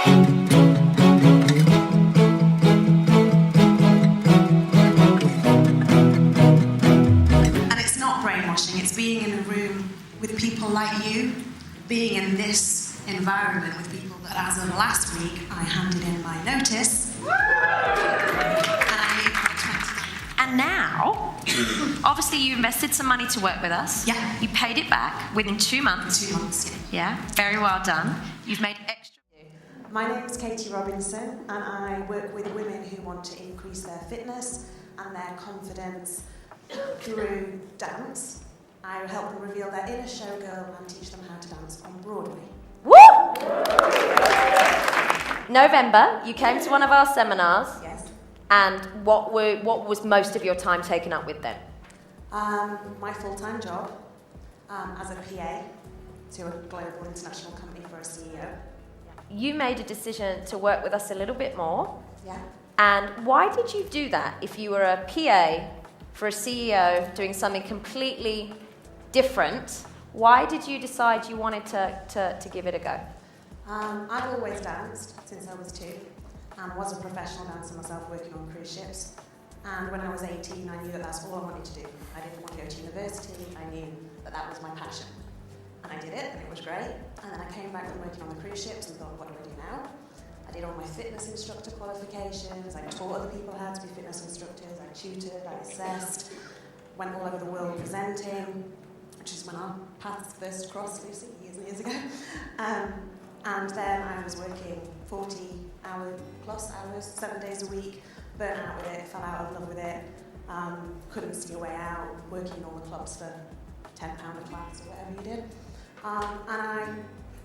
And it's not brainwashing, it's being in a room with people like you, being in this environment with people that as of last week I handed in my notice and I leave on the 29th. And now, obviously you invested some money to work with us. Yeah. You paid it back within 2 months. 2 months, Yeah, very well done. You've made extra. My name is Katie Robinson and I work with women who want to increase their fitness and their confidence through dance. I help them reveal their inner showgirl and teach them how to dance on Broadway. Woo! November, you came to one of our seminars. Yes. And what was most of your time taken up with then? My full-time job as a PA to a global international company for a CEO. You made a decision to work with us a little bit more. Yeah. And why did you do that if you were a PA for a CEO doing something completely different? Why did you decide you wanted to give it a go? I've always danced since I was 2 and was a professional dancer myself working on cruise ships. And when I was 18, I knew that that's all I wanted to do. I didn't want to go to university. I knew that that was my passion. And I did it, and it was great. And then I came back from working on the cruise ships and thought, what do I do now? I did all my fitness instructor qualifications. I taught other people how to be fitness instructors. I tutored, I assessed, went all over the world presenting, which is when our paths first crossed, Lucy, years and years ago. And then I was working 40-hour plus hours, 7 days a week, burnt out with it, fell out of love with it, couldn't see a way out, working in all the clubs for £10 a class or whatever you did. And I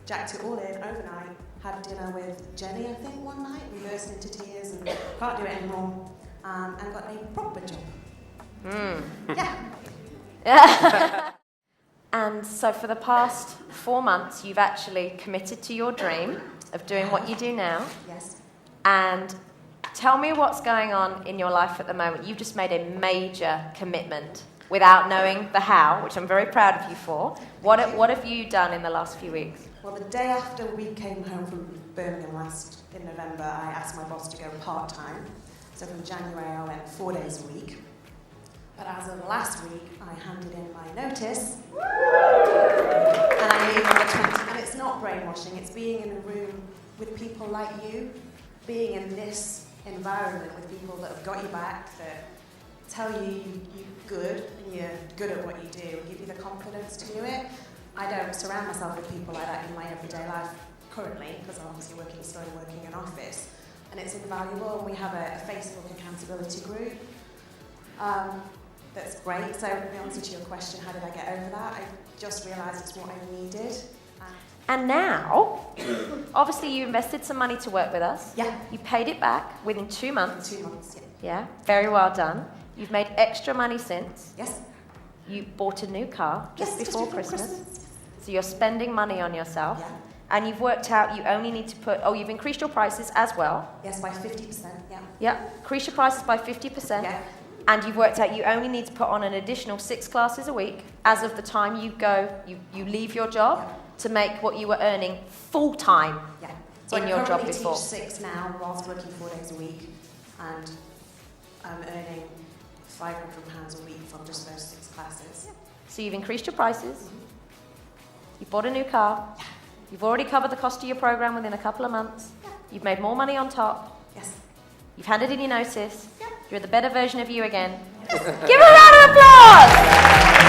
jacked it all in overnight, had dinner with Jenny, I think, one night. We burst into tears and can't do it anymore, and got a proper job. Yeah. And so for the past 4 months, you've actually committed to your dream of doing what you do now. Yes. And tell me what's going on in your life at the moment. You've just made a major commitment without knowing the how, which I'm very proud of you for. What have you done in the last few weeks? Well, the day after we came home from Birmingham in November, I asked my boss to go part-time. So from January, I went 4 days a week. But as of last week, I handed in my notice. And I leave on the 20th. And it's not brainwashing, it's being in a room with people like you, being in this environment with people that have got your back, that tell you you're good and you're good at what you do, and give you the confidence to do it. I don't surround myself with people like that in my everyday life currently, because I'm obviously working in an office, and it's invaluable. And we have a Facebook accountability group that's great. So the answer to your question, how did I get over that? I just realised it's what I needed. And now, obviously you invested some money to work with us. Yeah. You paid it back within 2 months. 2 months, yeah. Yeah, very well done. You've made extra money since. Yes. You bought a new car just before Christmas. Yes. So you're spending money on yourself. Yeah. And you've worked out you only need to put, you've increased your prices as well. Yes, by 50%, yeah. Yeah, increase your prices by 50%. Yeah. And you've worked out you only need to put on an additional 6 classes a week as of the time you leave your job to make what you were earning full-time in your job before. So I currently teach 6 now whilst working 4 days a week, and I'm earning £500 a week from just those 6 classes. So you've increased your prices, you've bought a new car, you've already covered the cost of your program within a couple of months, you've made more money on top, Yes. you've handed in your notice, you're the better version of you again. Give a round of applause!